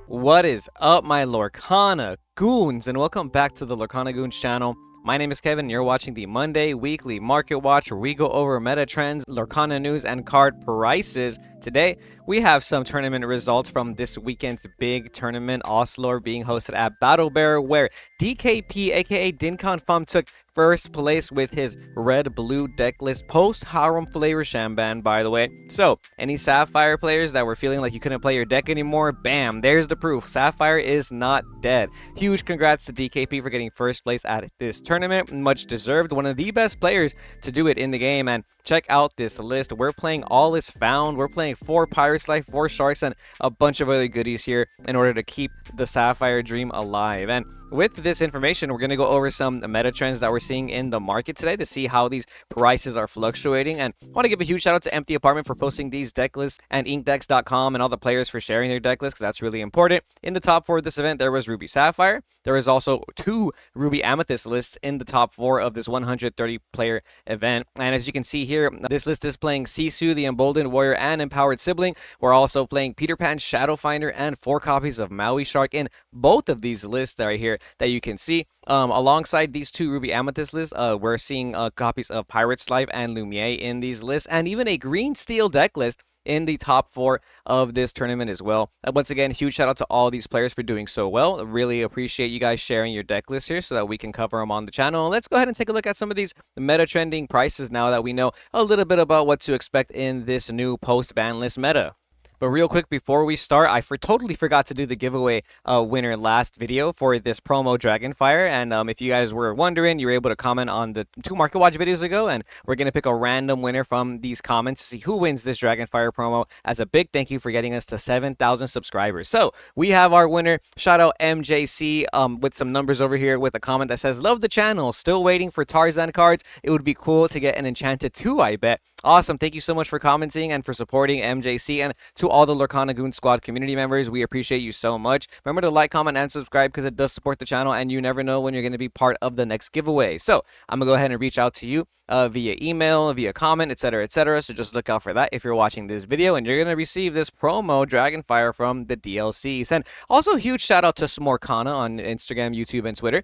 What is up, my Lorcana Goons, and welcome back to the Lorcana Goons channel. My name is Kevin, and you're watching the Monday Weekly Market Watch, where we go over meta trends, Lorcana news, and card prices. Today, we have some tournament results from this weekend's big tournament, Oslo, being hosted at Battle Bear, where DKP, aka Dinkon Fum, took first place with his red-blue deck list post Harem Flavor Shamban, by the way. So, any Sapphire players that were feeling like you couldn't play your deck anymore, bam, there's the proof. Sapphire is not dead. Huge congrats to DKP for getting first place at this tournament. Much deserved. One of the best players to do it in the game. And check out this list. We're playing All Is Found. We're playing 4 Pirates Life, 4 Sharks, and a bunch of other goodies here in order to keep the Sapphire dream alive. And with this information, we're going to go over some meta trends that we're seeing in the market today to see how these prices are fluctuating. And I want to give a huge shout out to Empty Apartment for posting these deck lists, and inkdex.com and all the players for sharing their deck lists, because that's really important. In the top 4 of this event, there was Ruby Sapphire. There was also 2 Ruby Amethyst lists in the top 4 of this 130 player event. And as you can see here, this list is playing Sisu, the Emboldened Warrior, and Empowered Sibling. We're also playing Peter Pan, Shadow Finder, and 4 copies of Maui Shark in both of these lists right here that you can see. Alongside these 2 Ruby Amethyst lists, we're seeing copies of Pirate's Life and Lumiere in these lists, and even a Green Steel deck list in the top 4 of this tournament as well. Once again, huge shout out to all these players for doing so well. Really appreciate you guys sharing your deck lists here so that we can cover them on the channel. Let's go ahead and take a look at some of these meta trending prices now that we know a little bit about what to expect in this new post-ban list meta. But real quick before we start, I totally forgot to do the giveaway winner last video for this promo Dragonfire. And if you guys were wondering, you were able to comment on the 2 Market Watch videos ago. And we're going to pick a random winner from these comments to see who wins this Dragonfire promo as a big thank you for getting us to 7,000 subscribers. So we have our winner. Shout out MJC with some numbers over here with a comment that says, love the channel. Still waiting for Tarzan cards. It would be cool to get an Enchanted 2, I bet. Awesome. Thank you so much for commenting and for supporting MJC. And to all the Lorcana Goon Squad community members, we appreciate you so much. Remember to like, comment, and subscribe because it does support the channel, and you never know when you're going to be part of the next giveaway. So I'm going to go ahead and reach out to you via email, via comment, etc., etc. So just look out for that if you're watching this video, and you're going to receive this promo Dragonfire from the DLCs. And also huge shout out to Smorkana on Instagram, YouTube, and Twitter.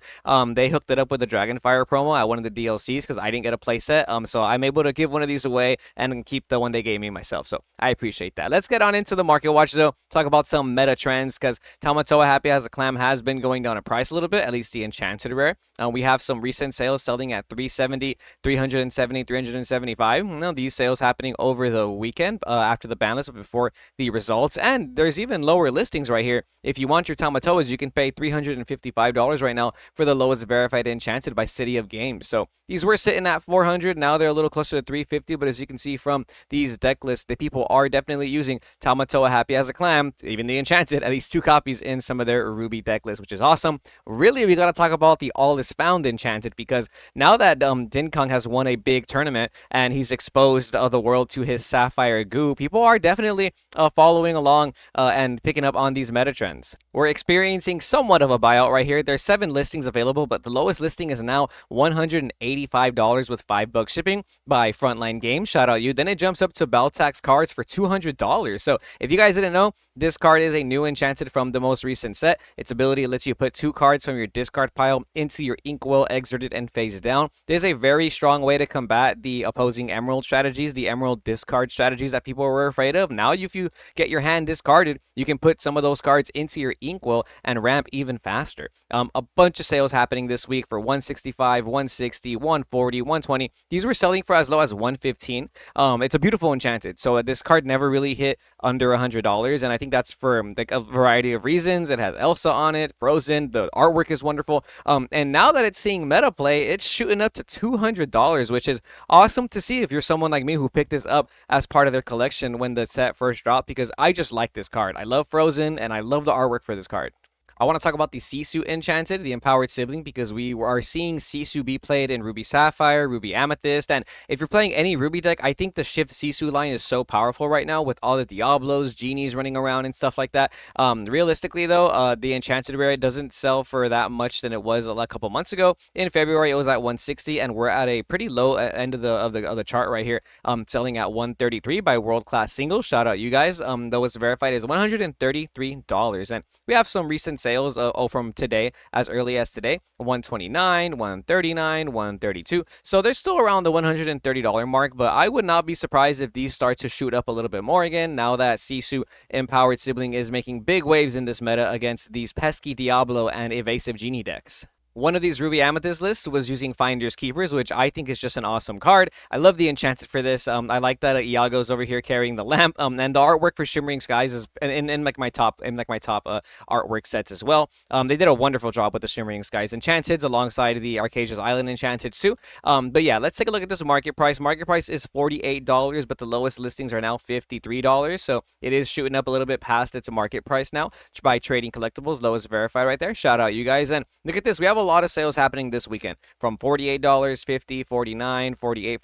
They hooked it up with the Dragonfire promo at one of the DLCs because I didn't get a playset. So I'm able to give one of these away and keep the one they gave me myself. So I appreciate that. Let's get on into the Market Watch, though. Talk about some meta trends because Tamatoa Happy as a Clam has been going down in price a little bit, at least the Enchanted Rare. We have some recent sales selling at 370, 370, 375. Now, these sales happening over the weekend after the ban list, but before the results. And there's even lower listings right here. If you want your Tamatoas, you can pay $355 right now for the lowest verified Enchanted by City of Games. So these were sitting at 400. Now they're a little closer to 350. But as you can see from these deck lists, the people are definitely using Tamatoa Happy as a Clam, even the Enchanted, at least 2 copies in some of their Ruby deck lists, which is awesome. Really, we got to talk about the All Is Found Enchanted because now that Dinkong has won a big tournament and he's exposed the world to his Sapphire goo, people are definitely following along and picking up on these meta trends. We're experiencing somewhat of a buyout right here. There's 7 listings available, but the lowest listing is now $185 with $5 shipping by Frontline Games. Shout out you. Then it jumps up to Baltax cards for $200. So if you guys didn't know, this card is a new Enchanted from the most recent set. Its ability lets you put 2 cards from your discard pile into your Inkwell, Exerted, and face down. There's a very strong way to combat the opposing Emerald strategies, the Emerald discard strategies that people were afraid of. Now, if you get your hand discarded, you can put some of those cards into your Inkwell and ramp even faster. A bunch of sales happening this week for 165, 160, 140, 120. These were selling for as low as 115. It's a beautiful Enchanted. So this card never really hit under $100, and I think that's for like a variety of reasons. It has Elsa on it, Frozen, the artwork is wonderful, and now that it's seeing meta play, it's shooting up to $200, which is awesome to see if you're someone like me who picked this up as part of their collection when the set first dropped, because I just like this card. I love Frozen, and I love the artwork for this card. I want to talk about the Sisu Enchanted, the Empowered Sibling, because we are seeing Sisu be played in Ruby Sapphire, Ruby Amethyst, and if you're playing any Ruby deck, I think the Shift Sisu line is so powerful right now with all the Diablos, Genies running around and stuff like that. Realistically, though, the Enchanted rare doesn't sell for that much than it was a couple months ago. In February, it was at 160, and we're at a pretty low end of the chart right here, selling at 133 by World Class Singles. Shout out you guys. Though what's verified is $133, and we have some recent sales from today, as early as today, 129, 139, 132. So they're still around the $130 mark, but I would not be surprised if these start to shoot up a little bit more again now that Sisu Empowered Sibling is making big waves in this meta against these pesky Diablo and Evasive Genie decks. One of these Ruby Amethyst lists was using Finders Keepers, which I think is just an awesome card. I love the Enchanted for this. I like that Iago's over here carrying the lamp. And the artwork for Shimmering Skies is in my top artwork sets as well. They did a wonderful job with the Shimmering Skies Enchanteds alongside the Arcasia's Island Enchanteds too. But yeah, let's take a look at this market price. Market price is $48, but the lowest listings are now $53. So it is shooting up a little bit past its market price now by Trading Collectibles. Lowest verified right there. Shout out you guys. And look at this. We have a lot of sales happening this weekend from $48, $50, $49, $48,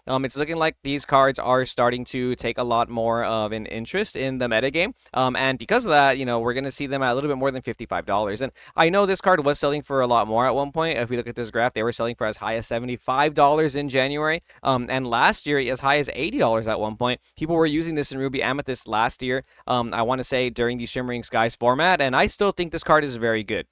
$48. It's looking like these cards are starting to take a lot more of an interest in the metagame. And because of that, we're going to see them at a little bit more than $55. And I know this card was selling for a lot more at one point. If we look at this graph, they were selling for as high as $75 in January. And last year, as high as $80 at one point. People were using this in Ruby Amethyst last year. I want to say during the Shimmering Skies format. And I still think this card is very good.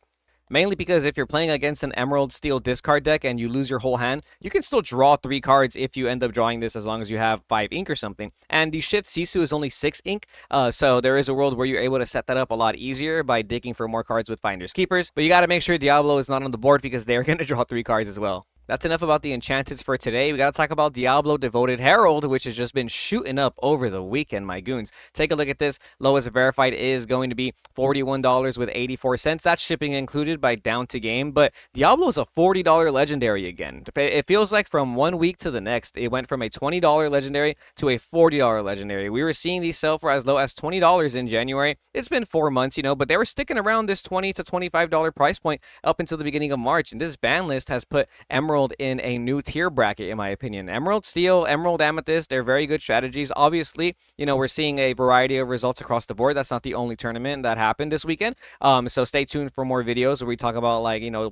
Mainly because if you're playing against an Emerald Steel discard deck and you lose your whole hand, you can still draw 3 cards if you end up drawing this as long as you have 5 ink or something. And the Shift Sisu is only 6 ink, so there is a world where you're able to set that up a lot easier by digging for more cards with Finders Keepers. But you got to make sure Diablo is not on the board because they're going to draw 3 cards as well. That's enough about the Enchanteds for today. We got to talk about Diablo Devoted Herald, which has just been shooting up over the weekend, my goons. Take a look at this. Lowest verified is going to be $41 with 84 cents. That's shipping included by Down to Game, but Diablo is a $40 legendary again. It feels like from one week to the next, it went from a $20 legendary to a $40 legendary. We were seeing these sell for as low as $20 in January. It's been 4 months, but they were sticking around this $20 to $25 price point up until the beginning of March, and this ban list has put Emerald in a new tier bracket, in my opinion. Emerald Steel, Emerald Amethyst, they're very good strategies. Obviously, we're seeing a variety of results across the board. That's not the only tournament that happened this weekend. So stay tuned for more videos where we talk about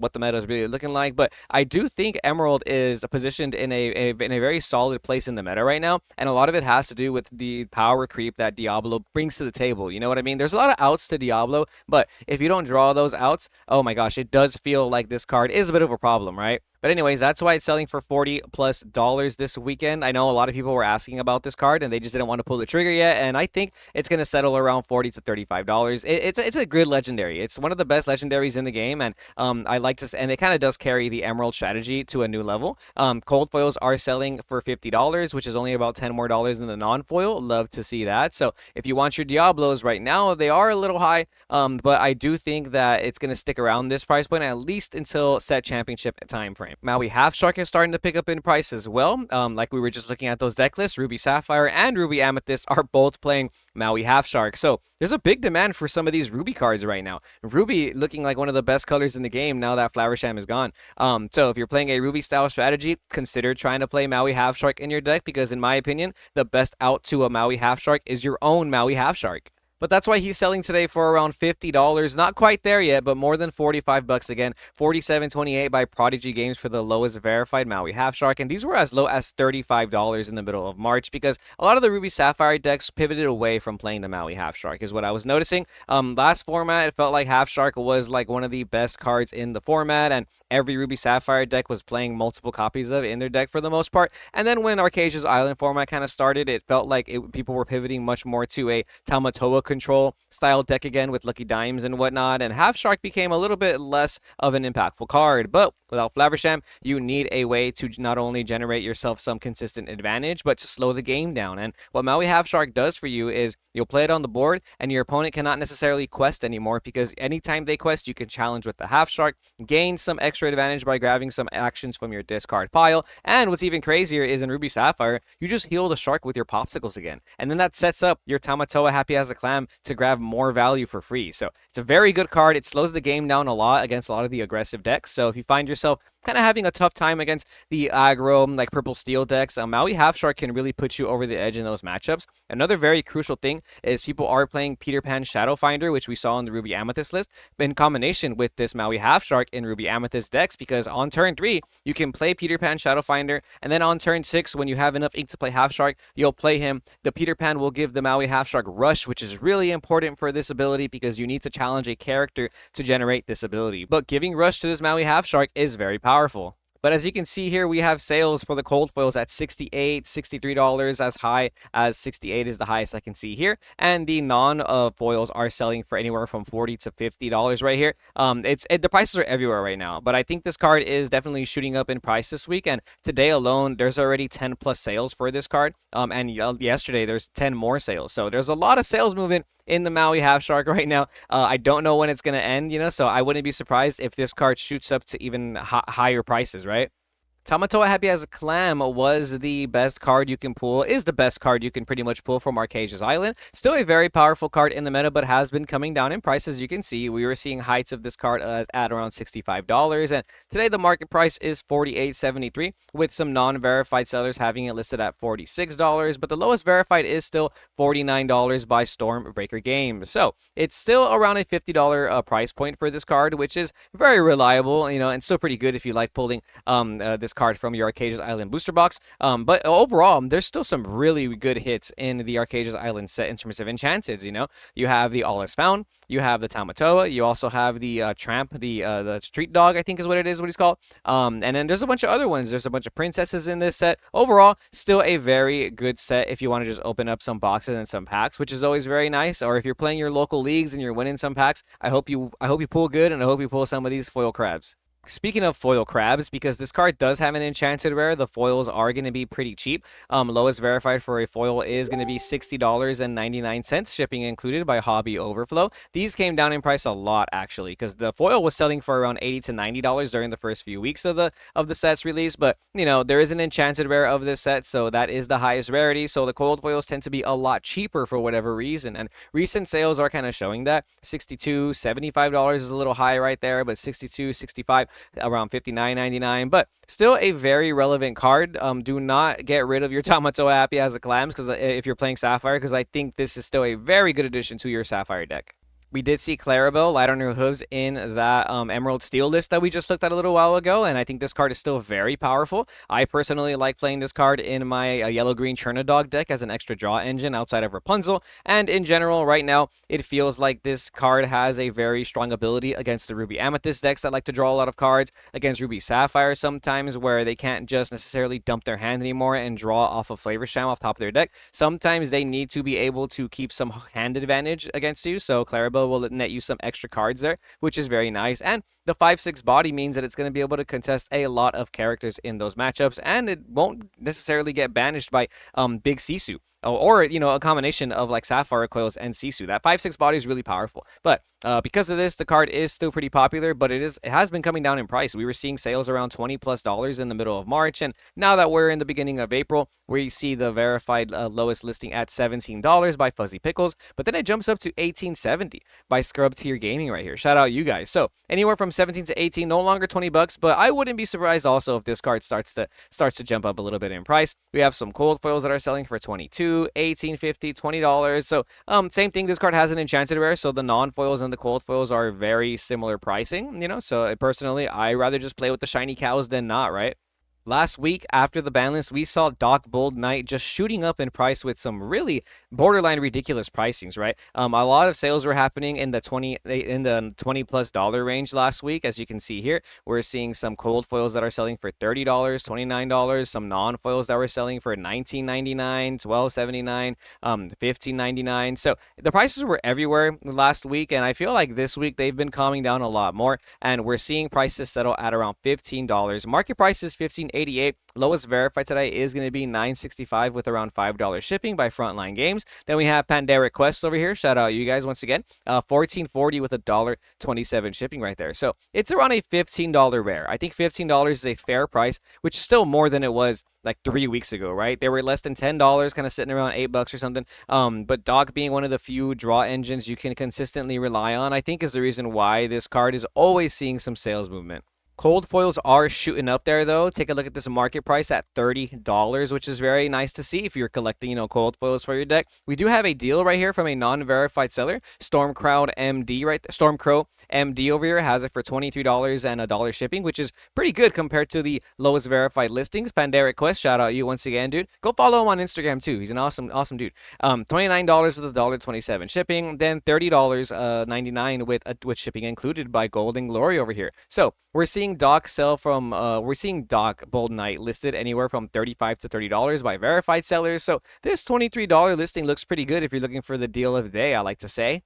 what the meta is really looking like. But I do think Emerald is positioned in a very solid place in the meta right now, and a lot of it has to do with the power creep that Diablo brings to the table. You know what I mean? There's a lot of outs to Diablo, but if you don't draw those outs, oh my gosh, it does feel like this card is a bit of a problem, right? But anyways, that's why it's selling for $40+ this weekend. I know a lot of people were asking about this card and they just didn't want to pull the trigger yet. And I think it's going to settle around $40 to $35. It's a good legendary. It's one of the best legendaries in the game. And I like to, and it kind of does carry the Emerald strategy to a new level. Cold foils are selling for $50, which is only about $10 more than the non-foil. Love to see that. So if you want your Diablos right now, they are a little high. But I do think that it's going to stick around this price point at least until set championship time frame. Maui Half Shark is starting to pick up in price as well. Like we were just looking at those deck lists, Ruby Sapphire and Ruby Amethyst are both playing Maui Half Shark. So there's a big demand for some of these Ruby cards right now. Ruby looking like one of the best colors in the game now that Flowersham is gone. So if you're playing a Ruby style strategy, consider trying to play Maui Half Shark in your deck because in my opinion, the best out to a Maui Half Shark is your own Maui Half Shark. But that's why he's selling today for around $50. Not quite there yet, but more than $45 again. $47.28 by Prodigy Games for the lowest verified Maui Half Shark. And these were as low as $35 in the middle of March because a lot of the Ruby Sapphire decks pivoted away from playing the Maui Half Shark is what I was noticing. Last format, it felt like Half Shark was like one of the best cards in the format, and every Ruby Sapphire deck was playing multiple copies of it in their deck for the most part. And then when Arcasia's Island format kind of started, it felt like people were pivoting much more to a Tamatoa control style deck again with Lucky Dimes and whatnot, and Half Shark became a little bit less of an impactful card. But without Flaversham, you need a way to not only generate yourself some consistent advantage, but to slow the game down. And what Maui Half Shark does for you is you'll play it on the board, and your opponent cannot necessarily quest anymore because anytime they quest, you can challenge with the Half Shark, gain some extra extra advantage by grabbing some actions from your discard pile. And what's even crazier is in Ruby Sapphire, you just heal the shark with your popsicles again. And then that sets up your Tamatoa Happy as a Clam to grab more value for free. So it's a very good card. It slows the game down a lot against a lot of the aggressive decks. So if you find yourself kind of having a tough time against the aggro, like purple steel decks, Maui Half Shark can really put you over the edge in those matchups. Another very crucial thing is people are playing Peter Pan Shadow Finder, which we saw on the Ruby Amethyst list, in combination with this Maui Half Shark in Ruby Amethyst decks, because on turn 3, you can play Peter Pan Shadow Finder, and then on turn 6, when you have enough ink to play Half Shark, you'll play him. The Peter Pan will give the Maui Half Shark Rush, which is really important for this ability because you need to challenge a character to generate this ability. But giving Rush to this Maui Half Shark is very powerful. But as you can see here, we have sales for the cold foils at $68, $63, as high as $68 is the highest I can see here. And the non-foils are selling for anywhere from $40 to $50 right here. The prices are everywhere right now, but I think this card is definitely shooting up in price this week. And today alone, there's already 10 plus sales for this card. And yesterday, there's 10 more sales. So there's a lot of sales movement in the Maui Half Shark right now. I don't know when it's going to end, so I wouldn't be surprised if this card shoots up to even higher prices, right? Tamatoa Happy as a Clam was the best card you can pull, is the best card you can pretty much pull from Arcasia's Island. Still a very powerful card in the meta, but has been coming down in price. As you can see, we were seeing heights of this card at around $65, and today the market price is $48.73, with some non-verified sellers having it listed at $46, but the lowest verified is still $49 by Stormbreaker Games. So it's still around a $50 price point for this card, which is very reliable, and still pretty good if you like pulling this card from your Arcasia's Island booster box. But overall, there's still some really good hits in the Arcasia's Island set in terms of enchanteds. You have the All Is Found, you have the Tamatoa, you also have the Tramp, the Street Dog, I think is what it is, what he's called. And then there's a bunch of other ones. There's a bunch of princesses in this set. Overall, still a very good set if you want to just open up some boxes and some packs, which is always very nice. Or if you're playing your local leagues and you're winning some packs, I hope you pull good, and I hope you pull some of these foil crabs. Speaking of foil crabs, because this card does have an enchanted rare, the foils are going to be pretty cheap. Lowest verified for a foil is going to be $60.99, shipping included by Hobby Overflow. These came down in price a lot, actually, because the foil was selling for around $80 to $90 during the first few weeks of the set's release. But, there is an enchanted rare of this set, so that is the highest rarity. So the cold foils tend to be a lot cheaper for whatever reason. And recent sales are kind of showing that. $62, $75 is a little high right there, but $62, $65, around $59.99, but still a very relevant card. Do not get rid of your Tamatoa Happy as a Clams if you're playing Sapphire, because I think this is still a very good addition to your Sapphire deck. We did see Clarabelle, Light on Her Hooves, in that Emerald Steel list that we just looked at a little while ago, and I think this card is still very powerful. I personally like playing this card in my Yellow-Green Chernodog deck as an extra draw engine outside of Rapunzel, and in general, right now, it feels like this card has a very strong ability against the Ruby Amethyst decks that like to draw a lot of cards, against Ruby Sapphire sometimes, where they can't just necessarily dump their hand anymore and draw off of Flavor Sham off top of their deck. Sometimes they need to be able to keep some hand advantage against you, so Clarabelle will net you some extra cards there, which is very nice. And the 5/6 body means that it's going to be able to contest a lot of characters in those matchups, and it won't necessarily get banished by Big Sisu. Or a combination of like Sapphire Coils and Sisu. That 5/6 body is really powerful. But because of this, the card is still pretty popular, but it has been coming down in price. We were seeing sales around $20+ in the middle of March, and now that we're in the beginning of April, we see the verified lowest listing at $17 by Fuzzy Pickles, but then it jumps up to $18.70 by Scrub Tier Gaming right here. Shout out you guys. So anywhere from 17 to 18, no longer $20, but I wouldn't be surprised also if this card starts to jump up a little bit in price. We have some cold foils that are selling for $22, $18.50, $20. So same thing. This card has an enchanted rare, so the non-foils and the cold foils are very similar pricing. So personally, I rather just play with the shiny cows than not, right? Last week, after the ban list, we saw Doc Bold Knight just shooting up in price with some really borderline ridiculous pricings, right? A lot of sales were happening in the $20+ range last week, as you can see here. We're seeing some cold foils that are selling for $30, $29, some non-foils that were selling for $19.99, $12.79, $15.99. So the prices were everywhere last week, and I feel like this week they've been calming down a lot more, and we're seeing prices settle at around $15. Market price is $15. $14.88. Lowest verified today is going to be $9.65 with around $5 shipping by Frontline Games. Then we have Pandemic Quest over here. Shout out you guys once again. $14.40 with $1.27 shipping right there. So it's around a $15 rare. I think $15 is a fair price, which is still more than it was like 3 weeks ago, right? They were less than $10, kind of sitting around $8 or something. But Doc being one of the few draw engines you can consistently rely on, I think is the reason why this card is always seeing some sales movement. Cold foils are shooting up there, though. Take a look at this market price at $30, which is very nice to see if you're collecting, cold foils for your deck. We do have a deal right here from a non-verified seller, Stormcrow MD over here has it for $23 and $1 shipping, which is pretty good compared to the lowest verified listings. Pandemic Quest, shout out you once again, dude. Go follow him on Instagram too. He's an awesome dude. $29 with $1.27 shipping, then $30.99 with shipping included by Golden Glory over here. So we're seeing Doc Bold Knight listed anywhere from $35 to $30 by verified sellers. So this $23 listing looks pretty good if you're looking for the deal of the day, I like to say.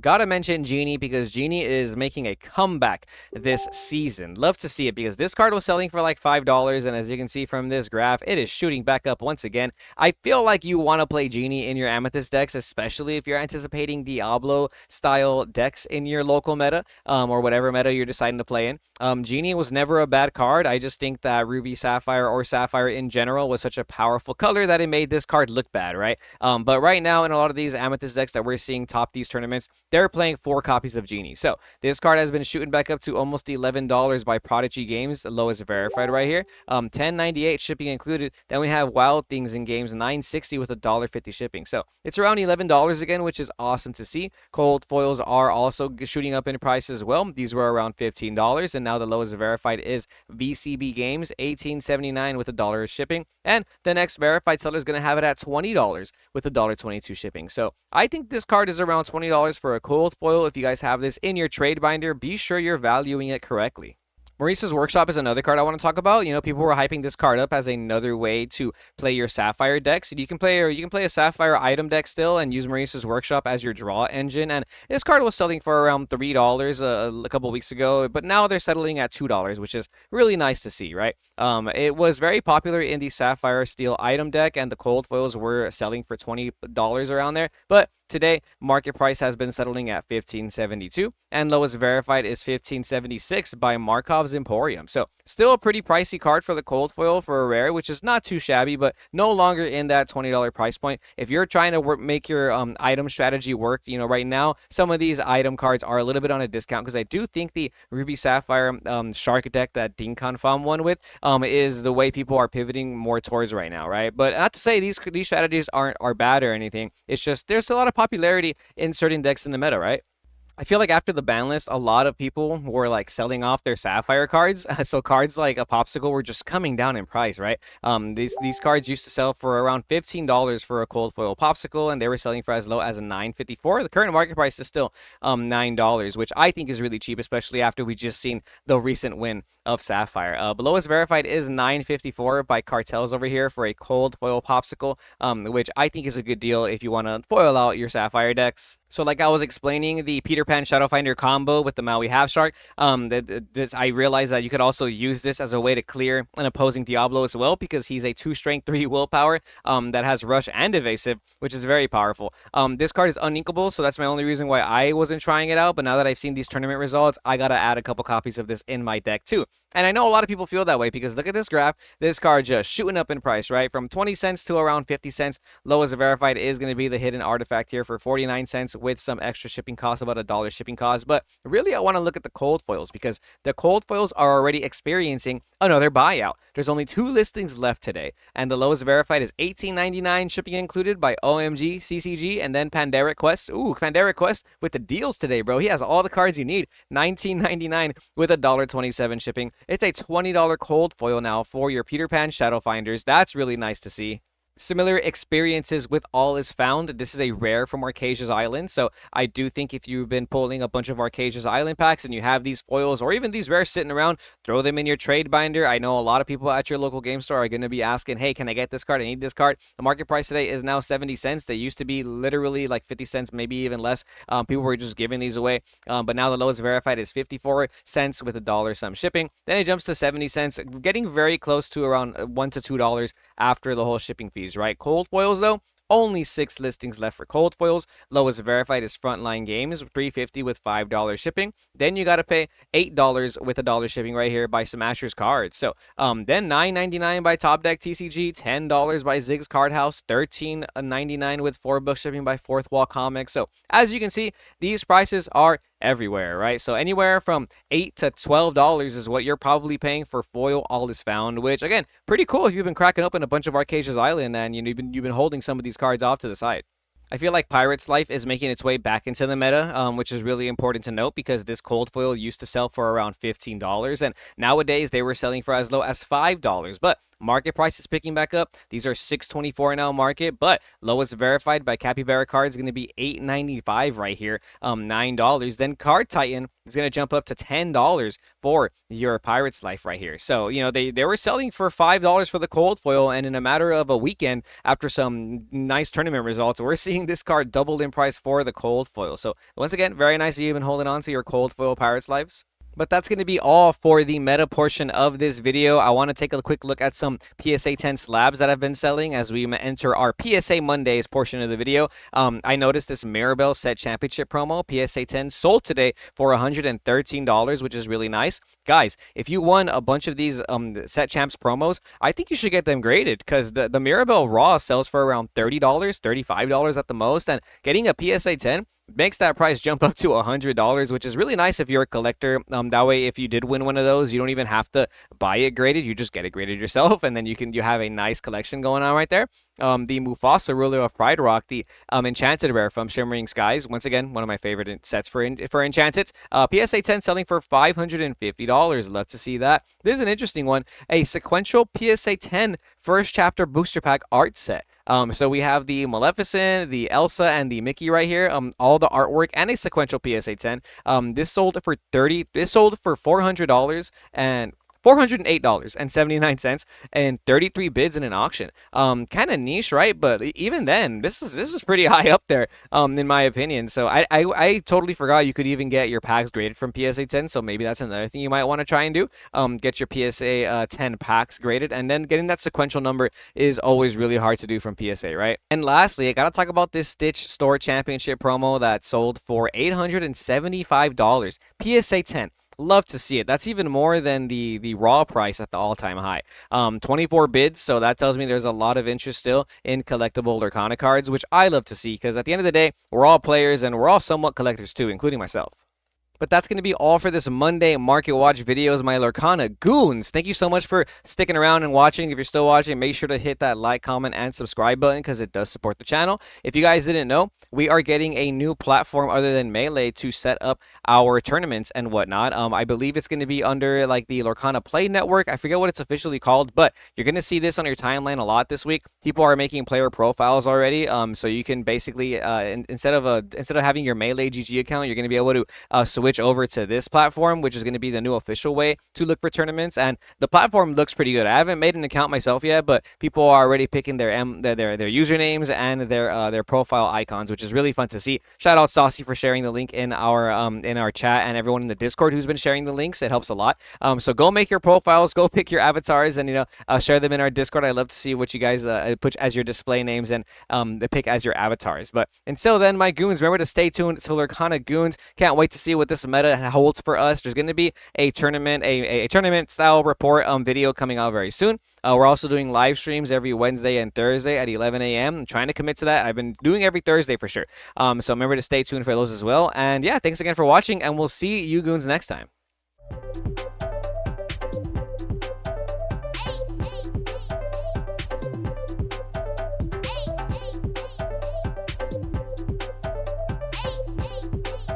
Gotta mention Genie because Genie is making a comeback this season. Love to see it because this card was selling for like $5, and as you can see from this graph, it is shooting back up once again. I feel like you want to play Genie in your Amethyst decks, especially if you're anticipating Diablo-style decks in your local meta, or whatever meta you're deciding to play in. Genie was never a bad card. I just think that Ruby Sapphire or Sapphire in general was such a powerful color that it made this card look bad, right? But right now, in a lot of these Amethyst decks that we're seeing top these tournaments, they're playing 4 copies of Genie. So this card has been shooting back up to almost $11 by Prodigy Games, the lowest verified right here. $10.98 shipping included. Then we have Wild Things in Games, $9.60 with $1.50 shipping. So it's around $11 again, which is awesome to see. Cold foils are also shooting up in price as well. These were around $15, and now the lowest verified is VCB Games, $18.79 with $1 shipping. And the next verified seller is going to have it at $20 with $1.22 shipping. So I think this card is around $20 for a cold foil. If you guys have this in your trade binder, be sure you're valuing it correctly. Maurice's Workshop is another card I want to talk about. People were hyping this card up as another way to play your Sapphire decks. You can play a Sapphire item deck still and use Maurice's Workshop as your draw engine. And this card was selling for around $3 a couple weeks ago, but now they're settling at $2, which is really nice to see, right? It was very popular in the Sapphire Steel item deck, and the cold foils were selling for $20 around there. But today, market price has been settling at $15.72, and lowest verified is $15.76 by Markov's Emporium. So still a pretty pricey card for the cold foil for a rare, which is not too shabby, but no longer in that $20 price point. If you're trying to make your item strategy work, right now, some of these item cards are a little bit on a discount because I do think the Ruby Sapphire Shark deck that Dinkan Farm won with is the way people are pivoting more towards right now, right? But not to say these strategies are bad or anything. It's just there's a lot of popularity in certain decks in the meta, right? I feel like after the ban list, a lot of people were like selling off their Sapphire cards. So cards like a Popsicle were just coming down in price, right? These cards used to sell for around $15 for a cold foil Popsicle, and they were selling for as low as $9.54. The current market price is still $9, which I think is really cheap, especially after we just seen the recent win of Sapphire. But lowest verified is $9.54 by Cartels over here for a cold foil Popsicle, which I think is a good deal if you want to foil out your Sapphire decks. So like I was explaining, the Peter Pan Shadowfinder combo with the Maui Half Shark, I realized that you could also use this as a way to clear an opposing Diablo as well, because he's a 2 strength, 3 willpower that has rush and evasive, which is very powerful. This card is uninkable, so that's my only reason why I wasn't trying it out, but now that I've seen these tournament results, I gotta add a couple copies of this in my deck too. And I know a lot of people feel that way because look at this graph. This card just shooting up in price, right? From 20 cents to around 50 cents. Lowest verified is going to be the hidden artifact here for 49 cents with some extra shipping costs, about $1 shipping cost. But really, I want to look at the cold foils because the cold foils are already experiencing another buyout. There's only 2 listings left today, and the lowest verified is $18.99 shipping included by OMG, CCG, and then Pandemic Quest. Ooh, Pandemic Quest with the deals today, bro. He has all the cards you need. $19.99 with $1.27 shipping. It's a $20 cold foil now for your Peter Pan Shadowfinders. That's really nice to see. similar experiences with All Is Found. This is a rare from Arcasia's Island, so I do think if you've been pulling a bunch of Arcasia's Island packs and you have these foils or even these rares sitting around, throw them in your trade binder. I know a lot of people at your local game store are going to be asking, hey, can I get this card? I need this card. The market price today is now 70 cents. They used to be literally like 50 cents, maybe even less. People were just giving these away, but now the lowest verified is 54 cents with $1 some shipping. Then it jumps to 70 cents, getting very close to around $1 to $2 after the whole shipping fees, right? Cold foils, though, only 6 listings left for cold foils. Lowest verified is Frontline Games, $3.50 with $5 shipping. Then you got to pay $8 with $1 shipping right here by Smashers Cards. So then $9.99 by Top Deck TCG, $10 by Ziggs Card House, $13.99 with $4 shipping by Fourth Wall Comics. So as you can see, these prices are everywhere, right? So anywhere from $8 to $12 is what you're probably paying for foil All Is Found, which again, pretty cool if you've been cracking open a bunch of Arcasia's Island and you've been holding some of these cards off to the side. I feel like Pirate's Life is making its way back into the meta, which is really important to note because this cold foil used to sell for around $15, and nowadays they were selling for as low as $5. But market price is picking back up. These are $6.24 now market, but lowest verified by Capybara Cards is going to be $8.95 right here, $9. Then Card Titan is going to jump up to $10 for your Pirate's Life right here. So, you know, they were selling for $5 for the cold foil, and in a matter of a weekend, after some nice tournament results, we're seeing this card doubled in price for the cold foil. So, once again, very nice you've been holding on to your cold foil Pirate's Lives. But that's going to be all for the meta portion of this video. I want to take a quick look at some PSA 10 slabs that I've been selling as we enter our PSA Mondays portion of the video. I noticed this Mirabelle Set Championship promo, PSA 10, sold today for $113, which is really nice. Guys, if you won a bunch of these Set Champs promos, I think you should get them graded because the Mirabelle Raw sells for around $30, $35 at the most, and getting a PSA 10 makes that price jump up to $100, which is really nice if you're a collector. That way, if you did win one of those, you don't even have to buy it graded. You just get it graded yourself, and then you have a nice collection going on right there. The Mufasa, Ruler of Pride Rock, the Enchanted Rare from Shimmering Skies. Once again, one of my favorite sets for Enchanted. PSA 10 selling for $550. Love to see that. This is an interesting one. A sequential PSA 10 first chapter booster pack art set. So we have the Maleficent, the Elsa, and the Mickey right here. All the artwork and a sequential PSA 10. This sold for $400 and $408.79 and 33 bids in an auction. Kind of niche, right? But even then, this is pretty high up there, in my opinion. So I totally forgot you could even get your packs graded from PSA 10. So maybe that's another thing you might want to try and do. Get your PSA 10 packs graded, and then getting that sequential number is always really hard to do from PSA, right? And lastly, I gotta talk about this Stitch Store Championship promo that sold for $875. PSA 10. Love to see it. That's even more than the raw price at the all-time high. 24 bids, so that tells me there's a lot of interest still in collectible Lorcana cards, which I love to see because at the end of the day, we're all players and we're all somewhat collectors too, including myself. But that's going to be all for this Monday Market Watch videos, my Lorcana Goons. Thank you so much for sticking around and watching. If you're still watching, make sure to hit that like, comment, and subscribe button because it does support the channel. If you guys didn't know, we are getting a new platform other than Melee to set up our tournaments and whatnot. I believe it's going to be under like the Lorcana Play Network. I forget what it's officially called, but you're going to see this on your timeline a lot this week. People are making player profiles already, so you can basically instead of having your Melee GG account, you're going to be able to switch over to this platform, which is going to be the new official way to look for tournaments. And the platform looks pretty good. I haven't made an account myself yet, but people are already picking their usernames and their profile icons, which is really fun to see. Shout out Saucy for sharing the link in our chat, and everyone in the Discord who's been sharing the links. It helps a lot. So go make your profiles, go pick your avatars, and share them in our Discord. I love to see what you guys put as your display names and pick as your avatars. But until then, my goons, remember to stay tuned to Lorcana Goons. Can't wait to see what this meta holds for us. There's going to be a tournament, a tournament style report video coming out very soon. We're also doing live streams every Wednesday and Thursday at 11 a.m. I'm trying to commit to that. I've been doing every Thursday for sure. So remember to stay tuned for those as well. And yeah, thanks again for watching, and we'll see you goons next time.